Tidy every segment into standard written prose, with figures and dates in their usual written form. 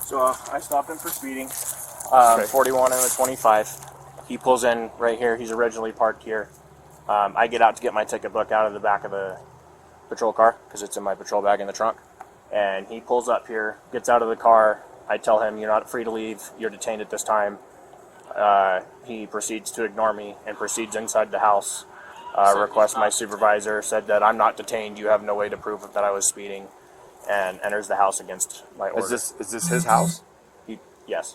So I stopped him for speeding. 41 and a 25. He pulls in right here. He's originally parked here. I get out to get my ticket book out of the back of the patrol car because it's in my patrol bag in the trunk. And he pulls up here, gets out of the car. I tell him, you're not free to leave. You're detained at this time. He proceeds to ignore me and proceeds inside the house. Requests my supervisor, said that I'm not detained. You have no way to prove that I was speeding. And enters the house against my order. Is this his house? Yes.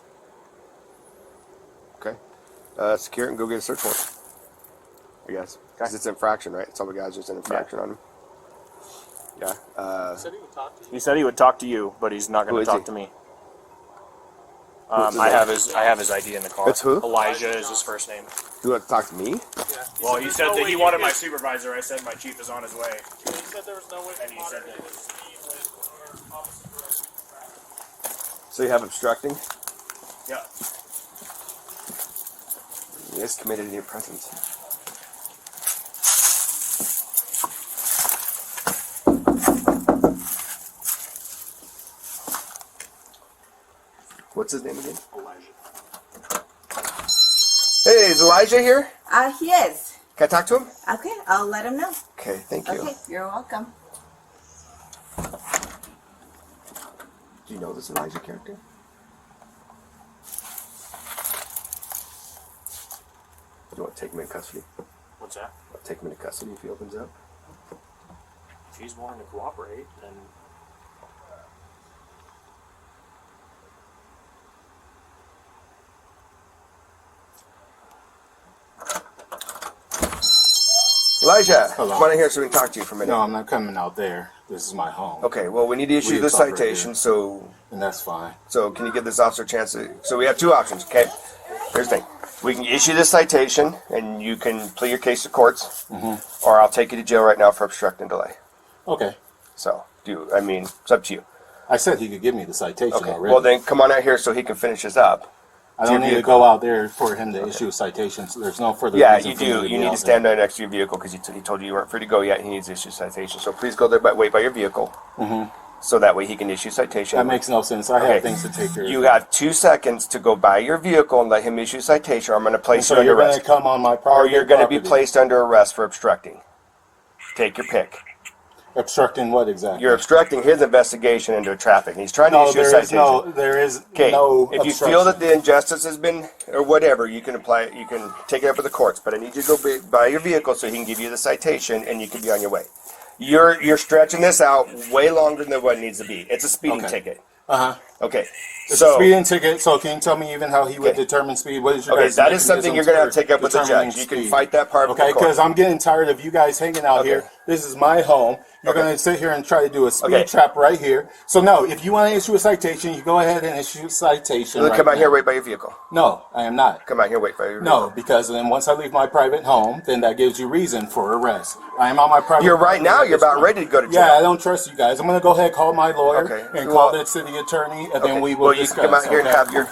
Okay. Secure it and go get a search warrant. I guess. Because it's infraction, right? It's all the guys just an infraction on him. Yeah. He said he would talk to you, but he's not going to talk to me. I have his ID in the car. It's who? Elijah is his first name. You want to talk to me? Yeah. Well, he said that he wanted my supervisor. I said my chief is on his way. He said there was no way and he said that. So you have obstructing? Yeah. He is committed in your presence. What's his name again? Elijah. Hey, is Elijah here? He is. Can I talk to him? Okay, I'll let him know. Okay, thank you. Okay, you're welcome. Do you know this Elijah character? Do you want to take him in custody? What's that? I'll take him into custody if he opens up. If he's willing to cooperate, then... Elijah, Hello. come on in here so we can talk to you for a minute. No, I'm not coming out there. This is my home. Okay, well, we need to issue We this talk right citation, here. so And that's fine. can you give this officer a chance to... So we have two options, okay? Here's the thing. We can issue this citation, and you can plead your case to courts, or I'll take you to jail right now for obstruct and delay. Okay. So, it's up to you. I said he could give me the citation Okay, already. well then, come on out here so he can finish this up. I don't need to go out there for him to issue a citation. So there's no further Yeah, reason you for me do. to You be need out to stand there. right next to your vehicle because he told you you weren't free to go yet. He needs to issue a citation. So please go there, but wait by your vehicle. So that way he can issue citation. That makes no sense. I have things to take care of. You have 2 seconds to go by your vehicle and let him issue a citation, or I'm going to place so you under you're going to arrest. come on my property. Or you're going to be placed under arrest for obstructing. Take your pick. Obstructing what exactly? You're obstructing his investigation into traffic. He's trying to No, issue a there is citation. there is Okay, no if you feel that the injustice has been, or whatever, you can apply it. You can take it up with the courts. But I need you to go by your vehicle so he can give you the citation, and you can be on your way. You're stretching this out way longer than what it needs to be. It's a speeding ticket. Okay. It's a speeding ticket, so can you tell me even how he would determine speed? What is your guys' that is something mechanisms you're going to have for to take up with the determining judge. You can speed? fight that part with the Okay, court. because I'm getting tired of you guys hanging out here. This is my home. You're going to sit here and try to do a speed trap right here. So no, if you want to issue a citation, you go ahead and issue a citation. Come out here, wait by your vehicle. No, I am not. Come out here, wait by your vehicle. No, because then once I leave my private home, then that gives you reason for arrest. I am on my private. You're right now. You're about ready to go to jail. Yeah, I don't trust you guys. I'm going to go ahead and call my lawyer and call the city attorney, and then we will discuss. You can come out here and have your...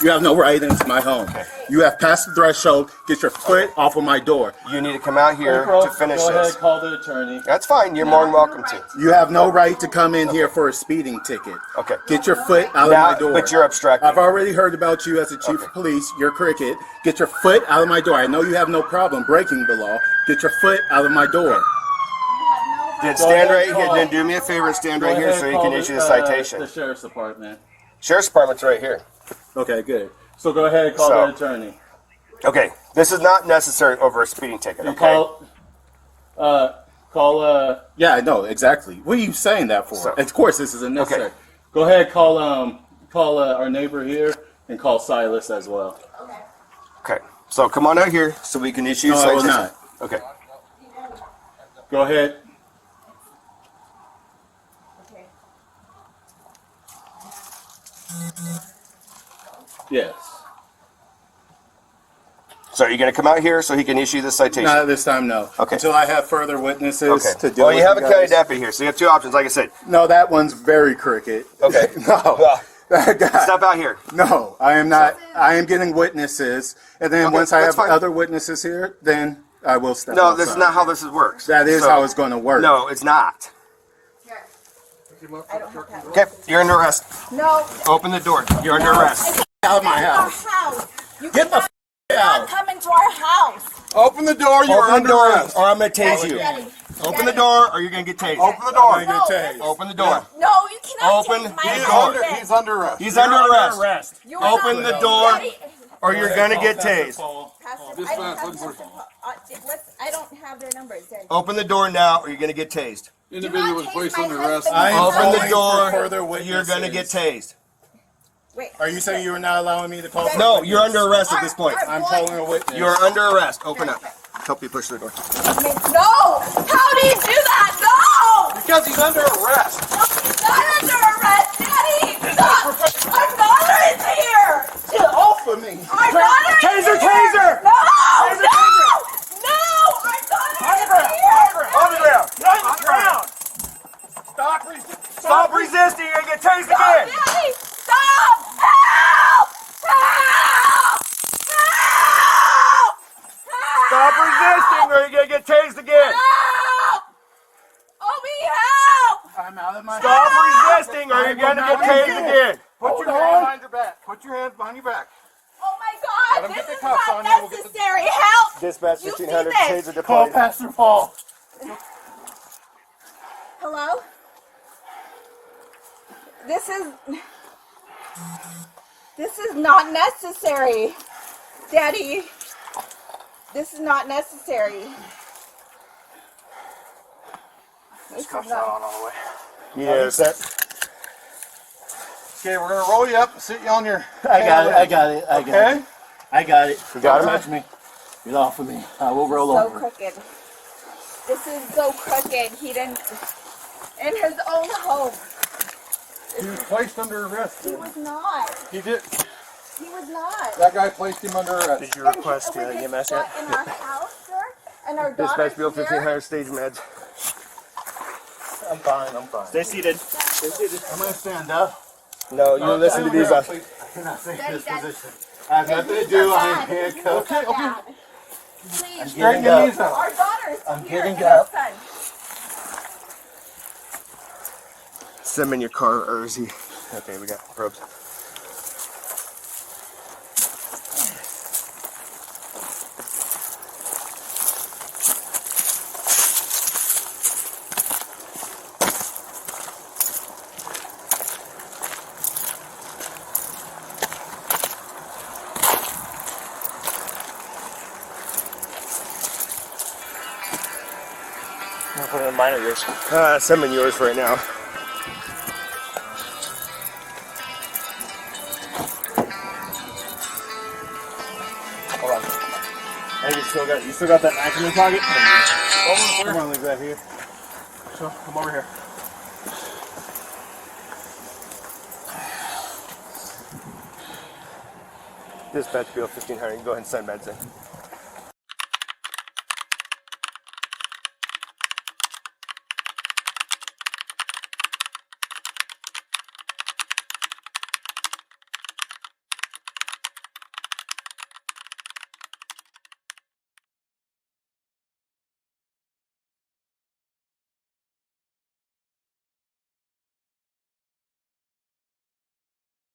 You have no right into my home. You have passed the threshold. Get your foot off of my door. You need to come out here to finish Go ahead this. and call the attorney. That's fine. You're more than welcome to. You have no right to come in here for a speeding ticket. Okay. Get your foot out of my door. But you're obstructing. I've already heard about you as a chief of police. You're cricket. Get your foot out of my door. I know you have no problem breaking the law. Get your foot out of my door. Then stand right here. Then do me a favor and stand right here so you can issue the citation. The sheriff's department. Sheriff's department's right here. Okay, good. So go ahead and call the attorney. Okay. This is not necessary over a speeding ticket, okay? Yeah, I know, exactly. What are you saying that for? Of course this isn't necessary. Go ahead, call our neighbor here and call Silas as well. Okay. So come on out here so we can issue a citation. I will not. Okay. Go ahead. Yes. So you're going to come out here so he can issue this citation? Not this time, no. Okay. Until I have further witnesses to deal Well, with you have a guys. county deputy here, so you have two options, like I said. No, that one's very crooked. Okay. No. Well, step out here. No, I am not. I am getting witnesses, and then once I have fine. other witnesses here, then I will step No, outside. this is not how this works. That is how it's going to work. No, it's not. I don't have that. Okay, you're under arrest. No. Open the door. You're under arrest. Out of my Our house. house. You Get the cannot out. come into our house. Open the door. You're Open the under door, arrest. or I'm gonna tase you. Daddy. Open the door, or you're gonna get tased. Open the door. No, Open the door. No, you cannot Open take my the husband. door. He's under arrest. He's under arrest. You're Open not- the door, Daddy, or you're gonna get tased. Pastor, I don't have I don't have their numbers. Daddy. Open the door now, or you're gonna get tased. Individual was Do not placed take under my arrest. husband. I am Open calling the for door. further You're gonna get witnesses. tased. Wait. Are you saying you are not allowing me to call? for No, witness? you're under arrest at this point. I'm calling a witness. You're under arrest. Open up. Help you push the door. No! How do you do that? No! Because he's under arrest. He's not under arrest, Daddy! Stop! Our daughter is here! Get off of me. Our daughter is Taser, here! taser! No! Taser, No! No! Our daughter is here! On the ground. Get on the ground. Stop resisting. Stop resisting. You're gonna get tased Stop, again. Daddy! Stop! Help! Help! Help! Stop resisting, or you're gonna get tased again. Help! Obi, help! I'm out of my Stop house. resisting, or you're gonna get tased again. Put your hands behind your back. Put your hands behind your back. Oh my God! Let him This get is the cuffs not on you, we'll get the- necessary! Help! Dispatch You see 1500. this? Taser Call deployed. Pastor Paul. Hello? This is not necessary. Daddy, this is not necessary. This is not, You need a set. Okay, we're gonna roll you up and sit you on your. I got it. I got it. I got Okay. it. I got it. You got Don't him? touch me. Get off of me. I will roll so over. crooked. This is so crooked. He didn't, in his own home. He was placed under arrest. He was not. He did. He was not. That guy placed him under arrest. Did you request And with EMS his yet? foot in our house, sir, and our Dispatch daughter's bill here. 1500. Stage meds. I'm fine. I'm fine. Stay seated. I'm gonna stand up. No, you listen to these. I cannot take Daddy, this Daddy. position. I have nothing to do. I'm handcuffed. Okay. I'm Please, getting up. our daughter's I'm here getting and our up. son. Send him in your car, or is he? Okay, we got probes. I'll put it in mine or yours. Send him in yours right now. Hold on. Hey, you still got that knife in your pocket? Come on, leave that here. So, come over here. Dispatch bill 1500. Go ahead and send meds in.